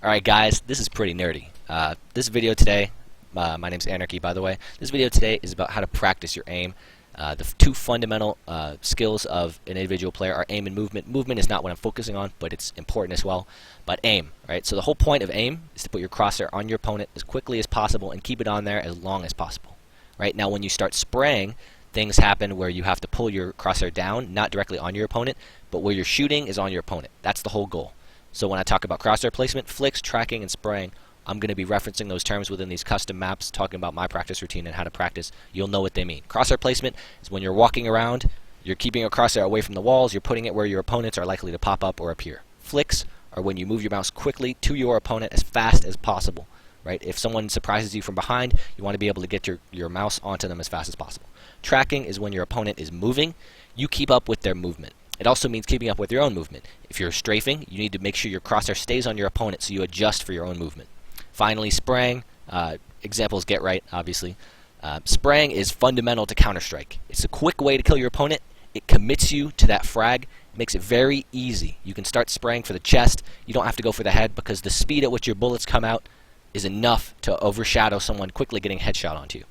Alright guys, this is pretty nerdy. This video today, my name's Anarchy by the way, this video today is about how to practice your aim. The two fundamental skills of an individual player are aim and movement. Movement is not what I'm focusing on, but it's important as well. But aim, right? So the whole point of aim is to put your crosshair on your opponent as quickly as possible and keep it on there as long as possible. Right? Now when you start spraying, things happen where you have to pull your crosshair down, not directly on your opponent, but where you're shooting is on your opponent. That's the whole goal. So when I talk about crosshair placement, flicks, tracking, and spraying, I'm going to be referencing those terms within these custom maps, talking about my practice routine and how to practice. You'll know what they mean. Crosshair placement is when you're walking around, you're keeping your crosshair away from the walls, you're putting it where your opponents are likely to pop up or appear. Flicks are when you move your mouse quickly to your opponent as fast as possible. Right? If someone surprises you from behind, you want to be able to get your mouse onto them as fast as possible. Tracking is when your opponent is moving, you keep up with their movement. It also means keeping up with your own movement. If you're strafing, you need to make sure your crosshair stays on your opponent so you adjust for your own movement. Finally, spraying. Examples get right, obviously. Spraying is fundamental to Counter-Strike. It's a quick way to kill your opponent. It commits you to that frag. It makes it very easy. You can start spraying for the chest. You don't have to go for the head because the speed at which your bullets come out is enough to overshadow someone quickly getting a headshot onto you.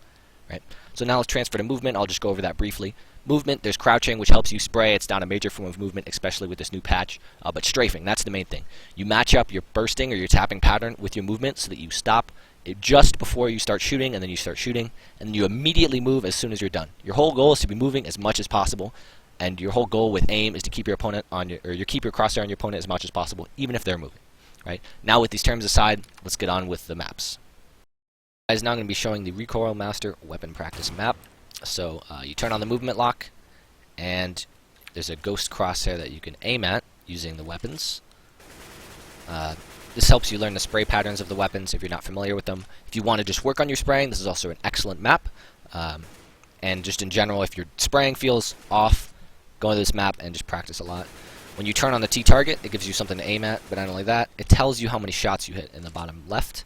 Right? So now let's transfer to movement. I'll just go over that briefly. Movement, there's crouching, which helps you spray. It's not a major form of movement, especially with this new patch. But strafing, that's the main thing. You match up your bursting or your tapping pattern with your movement so that you stop it just before you start shooting, and then you start shooting, and then you immediately move as soon as you're done. Your whole goal is to be moving as much as possible, and your whole goal with aim is to keep your opponent on keep your crosshair on your opponent as much as possible, even if they're moving. Right? Now with these terms aside, let's get on with the maps. Guys, now I'm going to be showing the recoilmaster weapon practice map. So you turn on the movement lock, and there's a ghost crosshair that you can aim at using the weapons. This helps you learn the spray patterns of the weapons if you're not familiar with them. If you want to just work on your spraying, this is also an excellent map. And just in general, if your spraying feels off, go into this map and just practice a lot. When you turn on the T-target, it gives you something to aim at, but not only that, it tells you how many shots you hit in the bottom left.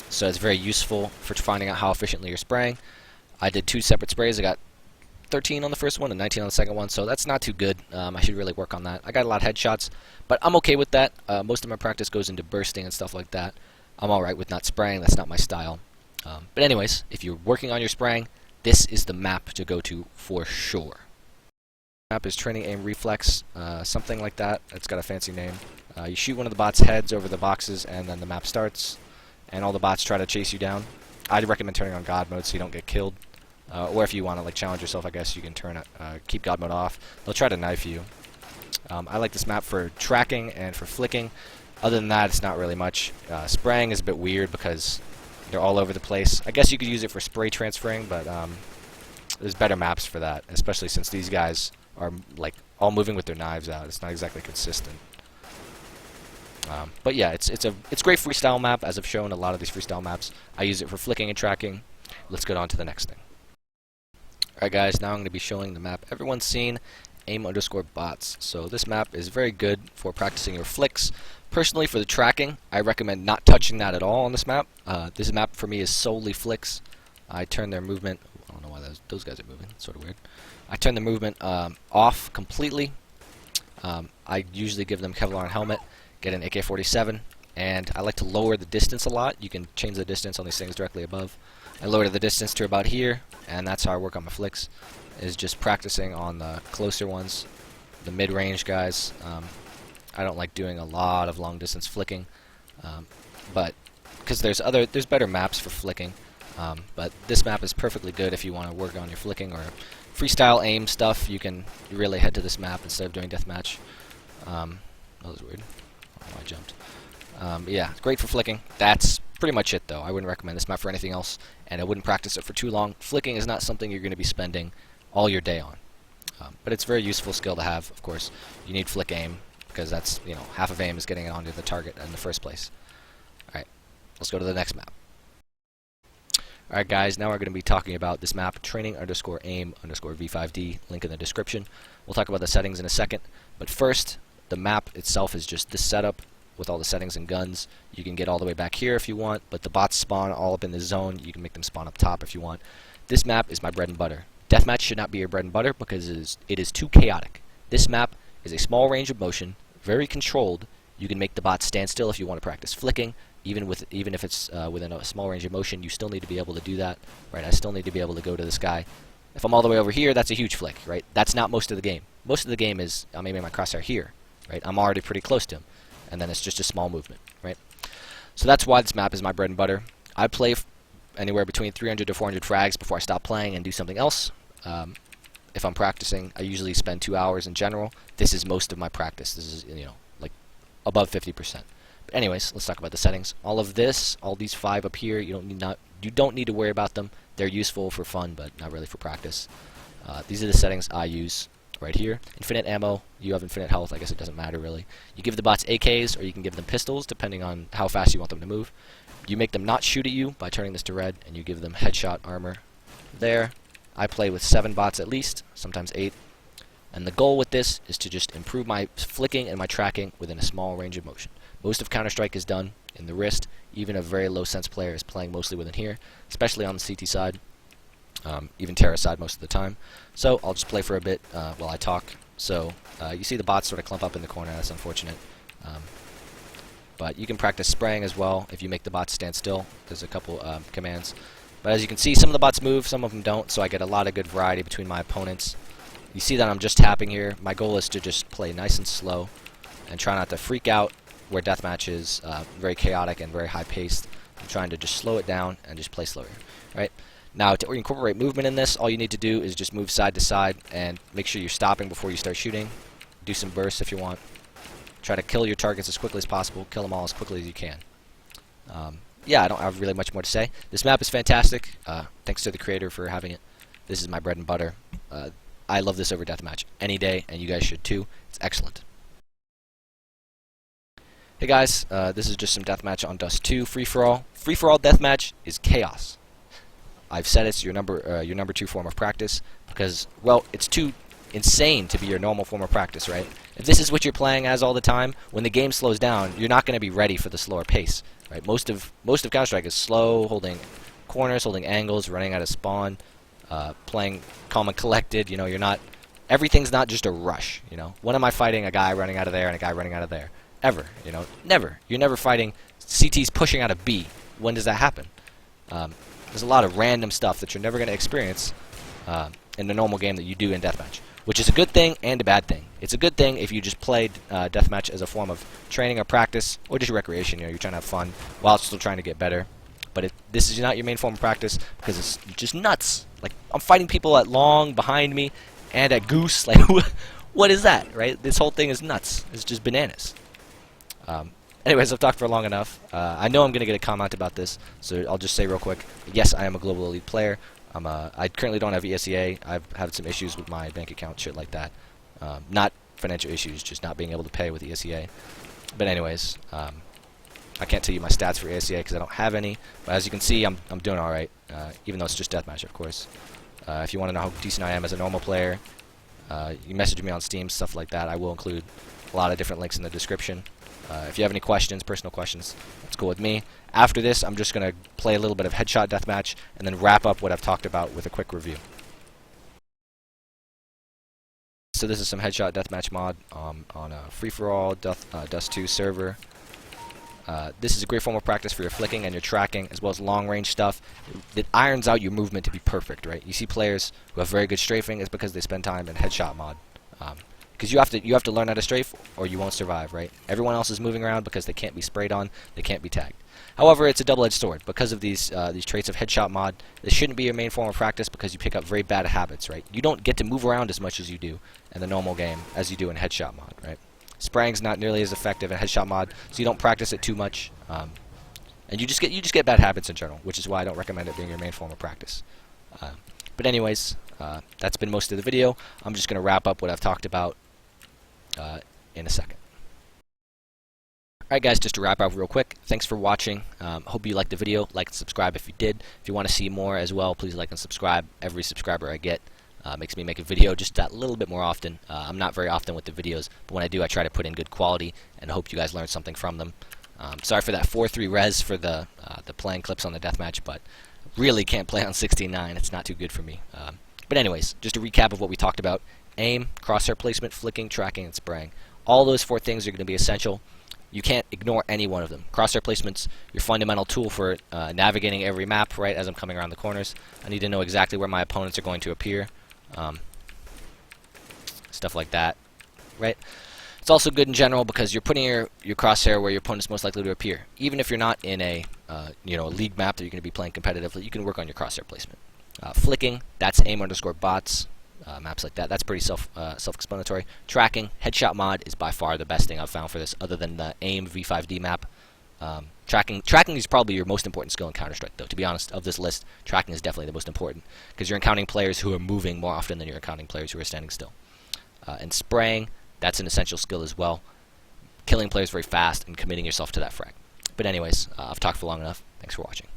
So it's very useful for finding out how efficiently you're spraying. I did 2 separate sprays. I got 13 on the first one and 19 on the second one, so that's not too good. I should really work on that. I got a lot of headshots, but I'm okay with that. Most of my practice goes into bursting and stuff like that. I'm alright with not spraying. That's not my style. But anyways, if you're working on your spraying, this is the map to go to for sure. The map is training aim reflex, something like that. It's got a fancy name. You shoot one of the bots' heads over the boxes, and then the map starts, and all the bots try to chase you down. I'd recommend turning on God mode so you don't get killed. Or if you want to challenge yourself, I guess you can keep God mode off. They'll try to knife you. I like this map for tracking and for flicking. Other than that, it's not really much. Spraying is a bit weird because they're all over the place. I guess you could use it for spray transferring, but there's better maps for that, especially since these guys are all moving with their knives out. It's not exactly consistent. But yeah, it's great freestyle map, as I've shown a lot of these freestyle maps. I use it for flicking and tracking. Let's get on to the next thing. Alright guys, now I'm going to be showing the map everyone's seen, aim_bots. So this map is very good for practicing your flicks. Personally, for the tracking, I recommend not touching that at all on this map. This map for me is solely flicks. I turn their movement, I don't know why those guys are moving, it's sort of weird. I turn the movement off completely. I usually give them Kevlar helmet, get an AK-47, and I like to lower the distance a lot. You can change the distance on these things directly above. I lower the distance to about here, and that's how I work on my flicks, is just practicing on the closer ones, the mid-range guys. I don't like doing a lot of long-distance flicking, but because there's better maps for flicking, but this map is perfectly good if you want to work on your flicking or freestyle aim stuff. You can really head to this map instead of doing deathmatch. That was weird. I don't know why I jumped. Yeah, it's great for flicking. That's pretty much it, though. I wouldn't recommend this map for anything else, and I wouldn't practice it for too long. Flicking is not something you're going to be spending all your day on, but it's a very useful skill to have. Of course, you need flick aim because that's half of aim is getting it onto the target in the first place. All right, let's go to the next map. All right, guys. Now we're going to be talking about this map, training_aim_v5d. Link in the description. We'll talk about the settings in a second, but first, the map itself is just this setup with all the settings and guns. You can get all the way back here if you want, but the bots spawn all up in the zone. You can make them spawn up top if you want. This map is my bread and butter. Deathmatch should not be your bread and butter because it is too chaotic. This map is a small range of motion, very controlled, You can make the bot stand still if you want to practice flicking. Even if it's within a small range of motion, you still need to be able to do that, right? I still need to be able to go to this guy. If I'm all the way over here, that's a huge flick, right? That's not most of the game. Most of the game is I'm aiming my crosshair here, right? I'm already pretty close to him, and then it's just a small movement, right? So that's why this map is my bread and butter. I play anywhere between 300 to 400 frags before I stop playing and do something else. If I'm practicing, I usually spend 2 hours in general. This is most of my practice. This is, you know, like above 50%. But anyways, let's talk about the settings. All of this, all these 5 up here, you don't need to worry about them. They're useful for fun, but not really for practice. These are the settings I use right here. Infinite ammo, you have infinite health, I guess it doesn't matter really. You give the bots AKs, or you can give them pistols, depending on how fast you want them to move. You make them not shoot at you by turning this to red, and you give them headshot armor there. I play with 7 bots at least, sometimes 8. And the goal with this is to just improve my flicking and my tracking within a small range of motion. Most of Counter-Strike is done in the wrist. Even a very low sense player is playing mostly within here, especially on the CT side, even Terra side most of the time. So I'll just play for a bit while I talk. So you see the bots sort of clump up in the corner. That's unfortunate. But you can practice spraying as well if you make the bots stand still. There's a couple commands. But as you can see, some of the bots move, some of them don't, so I get a lot of good variety between my opponents. You see that I'm just tapping here. My goal is to just play nice and slow and try not to freak out where deathmatch is very chaotic and very high-paced. I'm trying to just slow it down and just play slower. Right? Now, to incorporate movement in this, all you need to do is just move side to side and make sure you're stopping before you start shooting. Do some bursts if you want. Try to kill your targets as quickly as possible. Kill them all as quickly as you can. Yeah, I don't have really much more to say. This map is fantastic. Thanks to the creator for having it. This is my bread and butter. I love this over deathmatch any day, and you guys should too. It's excellent. Hey guys, this is just some deathmatch on Dust 2 free-for-all. Free-for-all deathmatch is chaos. I've said it's your number 2 form of practice because, well, it's too insane to be your normal form of practice, right? If this is what you're playing as all the time, when the game slows down, you're not going to be ready for the slower pace, right? Most of Counter-Strike is slow, holding corners, holding angles, running out of spawn, playing calm and collected. You know, you're not. Everything's not just a rush. You know, when am I fighting a guy running out of there and a guy running out of there? Ever? You know, never. You're never fighting CTs pushing out of B. When does that happen? There's a lot of random stuff that you're never going to experience in the normal game that you do in deathmatch, which is a good thing and a bad thing. It's a good thing if you just played deathmatch as a form of training or practice or just recreation. You know, you're trying to have fun while still trying to get better. But this is not your main form of practice because it's just nuts. Like, I'm fighting people at long behind me and at goose. Like, what is that, right? This whole thing is nuts. It's just bananas. Anyways, I've talked for long enough. I know I'm going to get a comment about this, so I'll just say real quick. Yes, I am a global elite player. I currently don't have ESEA. I've had some issues with my bank account, shit like that. Not financial issues, just not being able to pay with ESEA. But anyways, I can't tell you my stats for ESEA because I don't have any. But as you can see, I'm doing all right, even though it's just deathmatch, of course. If you want to know how decent I am as a normal player, you message me on Steam, stuff like that. I will include a lot of different links in the description. If you have any questions, personal questions, that's cool with me. After this, I'm just going to play a little bit of headshot deathmatch and then wrap up what I've talked about with a quick review. So this is some headshot deathmatch mod on a free-for-all Dust 2 server. This is a great form of practice for your flicking and your tracking, as well as long-range stuff. It irons out your movement to be perfect, right? You see players who have very good strafing, it's because they spend time in headshot mod. Because you have to learn how to strafe, or you won't survive, right? Everyone else is moving around because they can't be sprayed on, they can't be tagged. However, it's a double-edged sword. Because of these traits of headshot mod, this shouldn't be your main form of practice because you pick up very bad habits, right? You don't get to move around as much as you do in the normal game as you do in headshot mod, right? Spraying's not nearly as effective in headshot mod, so you don't practice it too much, and you just get bad habits in general, which is why I don't recommend it being your main form of practice. But anyways, that's been most of the video. I'm just going to wrap up what I've talked about in a second. Alright guys, just to wrap up real quick, thanks for watching. Hope you liked the video. Like and subscribe if you did. If you want to see more as well, please like and subscribe. Every subscriber I get makes me make a video just that little bit more often. I'm not very often with the videos, but when I do, I try to put in good quality and hope you guys learn something from them. Sorry for that 4:3 res for the playing clips on the deathmatch, but really can't play on 16:9. It's not too good for me. But anyways, just a recap of what we talked about. Aim, crosshair placement, flicking, tracking, and spraying. All those 4 things are going to be essential. you can't ignore any one of them. Crosshair placement's your fundamental tool for navigating every map, right, as I'm coming around the corners. I need to know exactly where my opponents are going to appear. Stuff like that, right? It's also good in general because you're putting your crosshair where your opponent's most likely to appear. Even if you're not in a a league map that you're going to be playing competitively, you can work on your crosshair placement. Flicking, that's aim_bots, maps like that. That's pretty self-explanatory. Tracking, headshot mod is by far the best thing I've found for this, other than the aim v5d map. Tracking is probably your most important skill in Counter-Strike, though. To be honest, of this list, tracking is definitely the most important because you're encountering players who are moving more often than you're encountering players who are standing still. And spraying, that's an essential skill as well. Killing players very fast and committing yourself to that frag. But anyways, I've talked for long enough. Thanks for watching.